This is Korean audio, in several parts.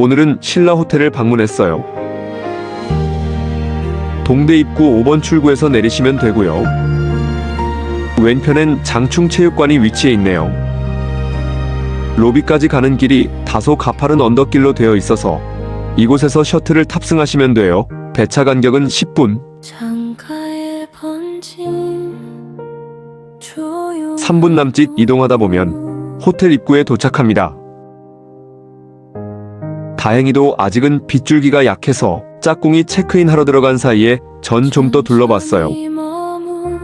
오늘은 신라 호텔을 방문했어요. 동대 입구 5번 출구에서 내리시면 되고요. 왼편엔 장충체육관이 위치해 있네요. 로비까지 가는 길이 다소 가파른 언덕길로 되어 있어서 이곳에서 셔틀을 탑승하시면 돼요. 배차 간격은 10분. 3분 남짓 이동하다 보면 호텔 입구에 도착합니다. 다행히도 아직은 빗줄기가 약해서 짝꿍이 체크인하러 들어간 사이에 전 좀 더 둘러봤어요.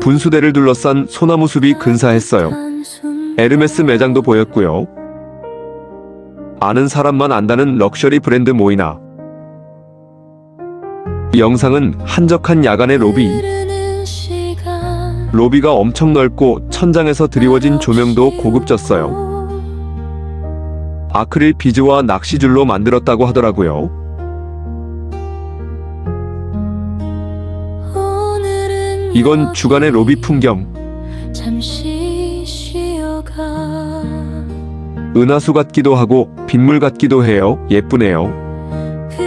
분수대를 둘러싼 소나무 숲이 근사했어요. 에르메스 매장도 보였고요. 아는 사람만 안다는 럭셔리 브랜드 모이나. 영상은 한적한 야간의 로비. 로비가 엄청 넓고 천장에서 드리워진 조명도 고급졌어요. 아크릴 비즈와 낚시줄로 만들었다고 하더라고요. 이건 주간의 로비 풍경. 은하수 같기도 하고 빗물 같기도 해요. 예쁘네요.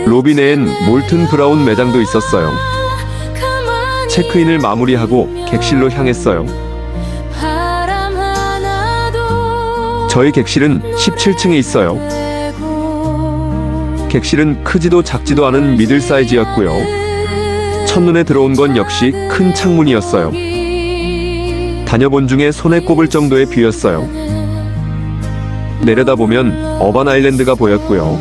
로비 내엔 몰튼 브라운 매장도 있었어요. 체크인을 마무리하고 객실로 향했어요. 저희 객실은 17층에 있어요. 객실은 크지도 작지도 않은 미들 사이즈였고요. 첫눈에 들어온 건 역시 큰 창문이었어요. 다녀본 중에 손에 꼽을 정도의 뷰였어요. 내려다보면 어반 아일랜드가 보였고요.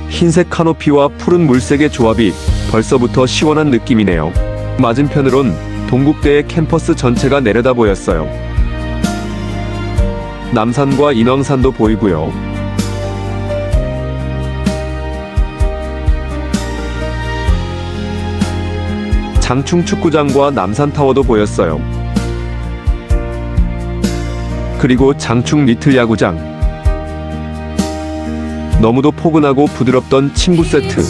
흰색 카노피와 푸른 물색의 조합이 벌써부터 시원한 느낌이네요. 맞은편으론 동국대의 캠퍼스 전체가 내려다 보였어요. 남산과 인왕산도 보이고요. 장충 축구장과 남산타워도 보였어요. 그리고 장충 리틀 야구장. 너무도 포근하고 부드럽던 침구 세트.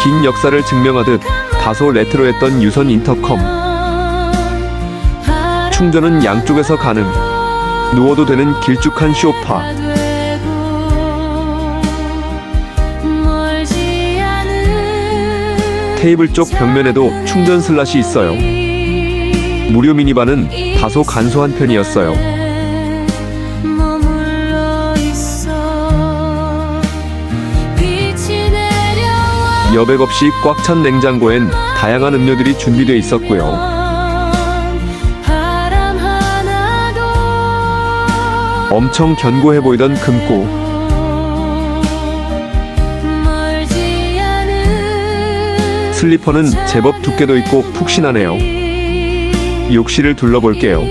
긴 역사를 증명하듯 다소 레트로했던 유선 인터컴. 충전은 양쪽에서 가능. 누워도 되는 길쭉한 소파. 테이블 쪽 벽면에도 충전 슬롯이 있어요. 무료 미니바는 다소 간소한 편이었어요. 여백 없이 꽉 찬 냉장고엔 다양한 음료들이 준비되어 있었고요. 엄청 견고해 보이던 금고. 슬리퍼는 제법 두께도 있고 푹신하네요. 욕실을 둘러볼게요.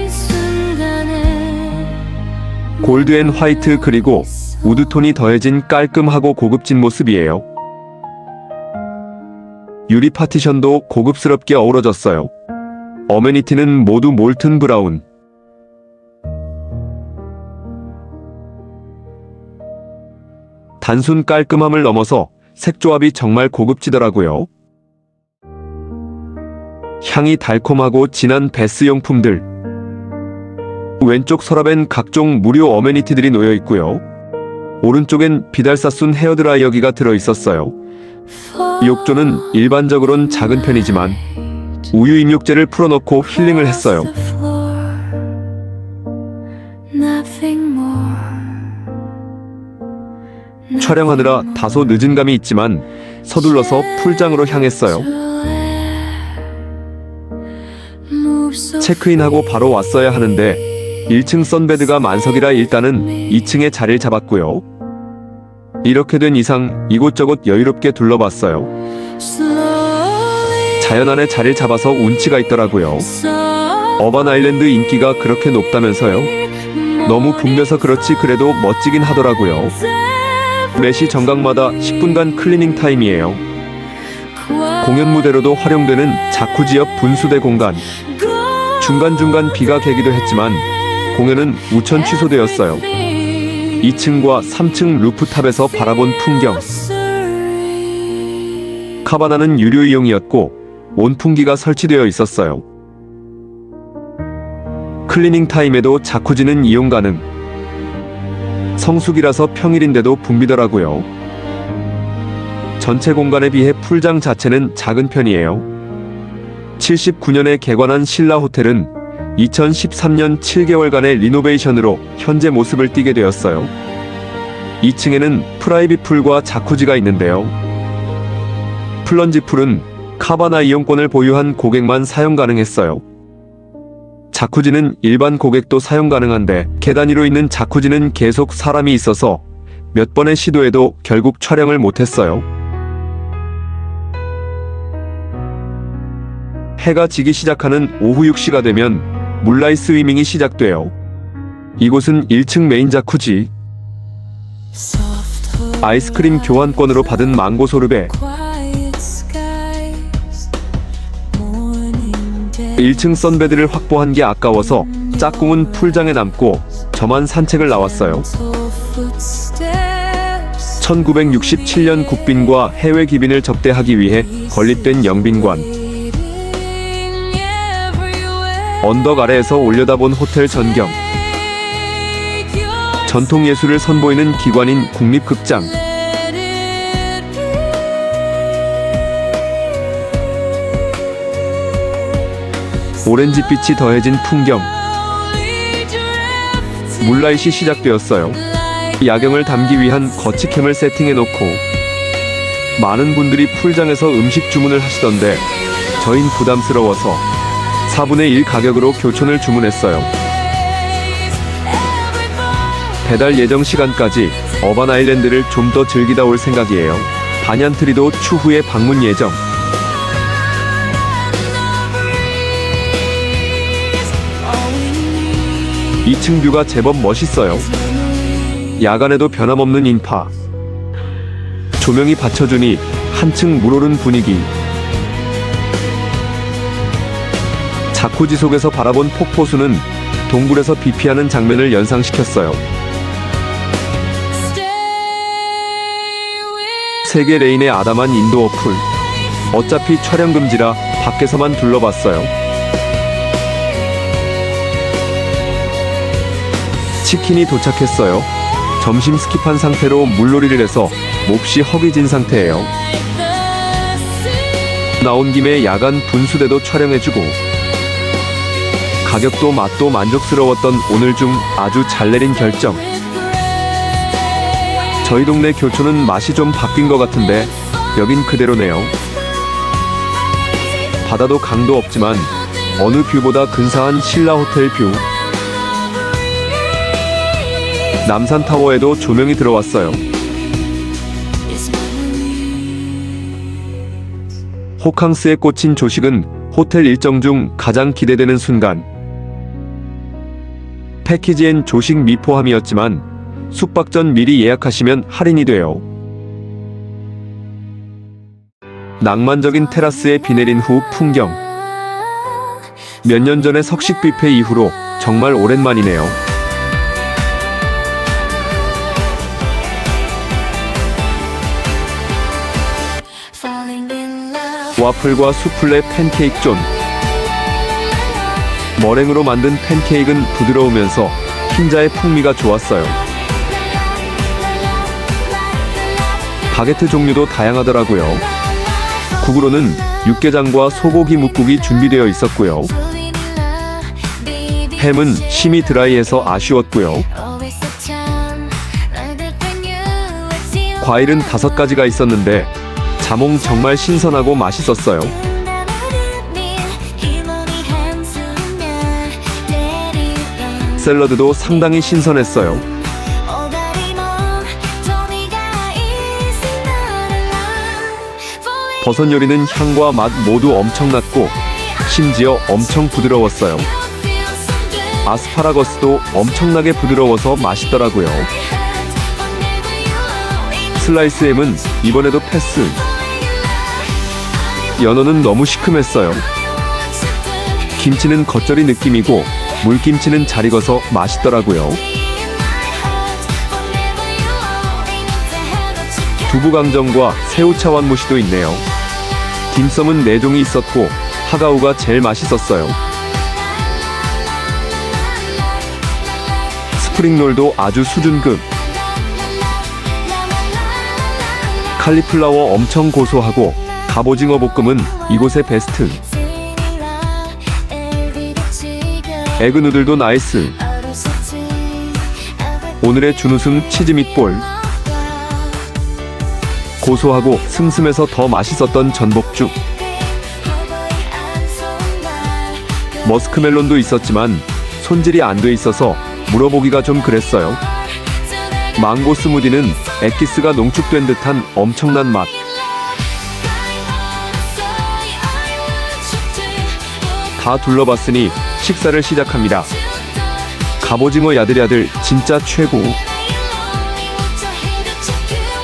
골드 앤 화이트 그리고 우드톤이 더해진 깔끔하고 고급진 모습이에요. 유리 파티션도 고급스럽게 어우러졌어요. 어메니티는 모두 몰튼 브라운. 단순 깔끔함을 넘어서 색조합이 정말 고급지더라고요. 향이 달콤하고 진한 베스 용품들. 왼쪽 서랍엔 각종 무료 어메니티들이 놓여 있고요. 오른쪽엔 비달사순 헤어드라이어기가 들어있었어요. 욕조는 일반적으론 작은 편이지만 우유 입욕제를 풀어넣고 힐링을 했어요. 촬영하느라 다소 늦은 감이 있지만 서둘러서 풀장으로 향했어요. 체크인하고 바로 왔어야 하는데 1층 선베드가 만석이라 일단은 2층에 자리를 잡았고요. 이렇게 된 이상 이곳저곳 여유롭게 둘러봤어요. 자연 안에 자리를 잡아서 운치가 있더라고요. 어반 아일랜드 인기가 그렇게 높다면서요. 너무 붐벼서 그렇지 그래도 멋지긴 하더라고요. 매시 정각마다 10분간 클리닝 타임이에요. 공연 무대로도 활용되는 자쿠지 옆 분수대 공간. 중간중간 비가 개기도 했지만 공연은 우천 취소되었어요. 2층과 3층 루프탑에서 바라본 풍경. 카바나는 유료 이용이었고 온풍기가 설치되어 있었어요. 클리닝 타임에도 자쿠지는 이용 가능. 성수기라서 평일인데도 붐비더라고요. 전체 공간에 비해 풀장 자체는 작은 편이에요. 79년에 개관한 신라 호텔은 2013년 7개월간의 리노베이션으로 현재 모습을 띠게 되었어요. 2층에는 프라이빗 풀과 자쿠지가 있는데요. 플런지 풀은 카바나 이용권을 보유한 고객만 사용 가능했어요. 자쿠지는 일반 고객도 사용 가능한데 계단 위로 있는 자쿠지는 계속 사람이 있어서 몇 번의 시도에도 결국 촬영을 못했어요. 해가 지기 시작하는 오후 6시가 되면 물라이 스위밍이 시작돼요. 이곳은 1층 메인 자쿠지. 아이스크림 교환권으로 받은 망고 소르베. 1층 선베드를 확보한 게 아까워서 짝꿍은 풀장에 남고 저만 산책을 나왔어요. 1967년 국빈과 해외 기빈을 접대하기 위해 건립된 영빈관. 언덕 아래에서 올려다본 호텔 전경. 전통예술을 선보이는 기관인 국립극장. 오렌지빛이 더해진 풍경. 물라잇이 시작되었어요. 야경을 담기 위한 거치캠을 세팅해놓고 많은 분들이 풀장에서 음식 주문을 하시던데 저흰 부담스러워서 4분의 1 가격으로 교촌을 주문했어요. 배달 예정 시간까지 어반 아일랜드를 좀 더 즐기다 올 생각이에요. 반얀트리도 추후에 방문 예정. 2층 뷰가 제법 멋있어요. 야간에도 변함없는 인파. 조명이 받쳐주니 한층 물오른 분위기. 자쿠지 속에서 바라본 폭포수는 동굴에서 비피하는 장면을 연상시켰어요. 세계 레인의 아담한 인도어 풀. 어차피 촬영 금지라 밖에서만 둘러봤어요. 치킨이 도착했어요. 점심 스킵한 상태로 물놀이를 해서 몹시 허기진 상태예요. 나온 김에 야간 분수대도 촬영해주고 가격도 맛도 만족스러웠던 오늘 중 아주 잘 내린 결정. 저희 동네 교촌은 맛이 좀 바뀐 것 같은데 여긴 그대로네요. 바다도 강도 없지만 어느 뷰보다 근사한 신라 호텔 뷰. 남산타워에도 조명이 들어왔어요. 호캉스에 꽂힌 조식은 호텔 일정 중 가장 기대되는 순간. 패키지엔 조식 미포함이었지만 숙박 전 미리 예약하시면 할인이 돼요. 낭만적인 테라스에 비 내린 후 풍경. 몇 년 전의 석식 뷔페 이후로 정말 오랜만이네요. 와플과 수플레 팬케이크 존. 머랭으로 만든 팬케이크는 부드러우면서 흰자의 풍미가 좋았어요. 바게트 종류도 다양하더라고요. 국으로는 육개장과 소고기 묵국이 준비되어 있었고요. 햄은 심이 드라이해서 아쉬웠고요. 과일은 5가지가 있었는데 자몽 정말 신선하고 맛있었어요. 샐러드도 상당히 신선했어요. 버섯 요리는 향과 맛 모두 엄청났고 심지어 엄청 부드러웠어요. 아스파라거스도 엄청나게 부드러워서 맛있더라고요. 슬라이스 햄은 이번에도 패스. 연어는 너무 시큼했어요. 김치는 겉절이 느낌이고 물김치는 잘 익어서 맛있더라고요. 두부강정과 새우차완무시도 있네요. 딤섬은 4종이 있었고 하가우가 제일 맛있었어요. 스프링롤도 아주 수준급. 칼리플라워 엄청 고소하고 갑오징어 볶음은 이곳의 베스트. 에그 누들도 나이스. 오늘의 준우승 치즈 밑볼. 고소하고 슴슴해서 더 맛있었던 전복죽. 머스크멜론도 있었지만 손질이 안 돼 있어서 물어보기가 좀 그랬어요. 망고 스무디는 엑기스가 농축된 듯한 엄청난 맛. 다 둘러봤으니 식사를 시작합니다. 갑오징어 야들야들 진짜 최고.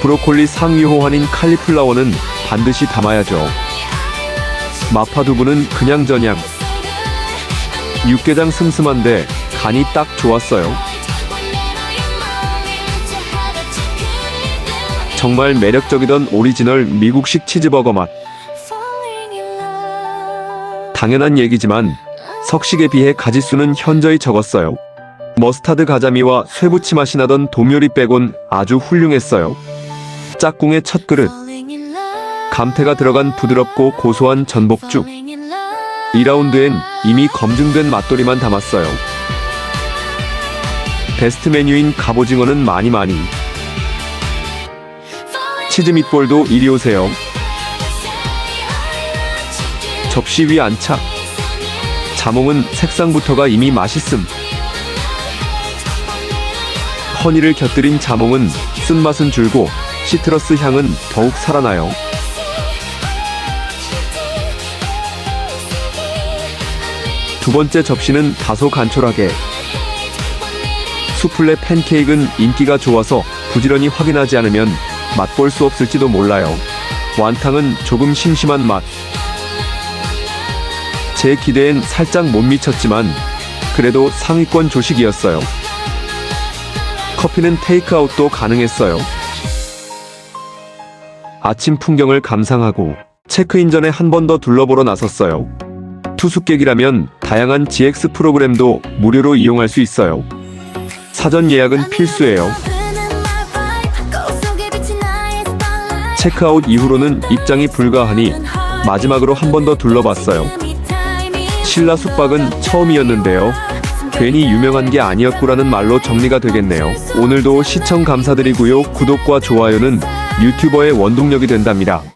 브로콜리 상위 호환인 칼리플라워는 반드시 담아야죠. 마파두부는 그냥 전향. 육개장 슴슴한데 간이 딱 좋았어요. 정말 매력적이던 오리지널 미국식 치즈버거 맛. 당연한 얘기지만 석식에 비해 가짓수는 현저히 적었어요. 머스타드 가자미와 쇠부치 맛이 나던 도묘리 빼곤 아주 훌륭했어요. 짝꿍의 첫 그릇. 감태가 들어간 부드럽고 고소한 전복죽. 2라운드엔 이미 검증된 맛돌이만 담았어요. 베스트 메뉴인 갑오징어는 많이. 치즈 밑볼도 이리 오세요. 접시 위 안착. 자몽은 색상부터가 이미 맛있음. 허니를 곁들인 자몽은 쓴맛은 줄고 시트러스 향은 더욱 살아나요. 두 번째 접시는 다소 간촐하게. 수플레 팬케이크는 인기가 좋아서 부지런히 확인하지 않으면 맛볼 수 없을지도 몰라요. 완탕은 조금 심심한 맛. 제 기대엔 살짝 못 미쳤지만 그래도 상위권 조식이었어요. 커피는 테이크아웃도 가능했어요. 아침 풍경을 감상하고 체크인 전에 한 번 더 둘러보러 나섰어요. 투숙객이라면 다양한 GX 프로그램도 무료로 이용할 수 있어요. 사전 예약은 필수예요. 체크아웃 이후로는 입장이 불가하니 마지막으로 한 번 더 둘러봤어요. 신라 숙박은 처음이었는데요. 괜히 유명한 게 아니었구라는 말로 정리가 되겠네요. 오늘도 시청 감사드리고요. 구독과 좋아요는 유튜버의 원동력이 된답니다.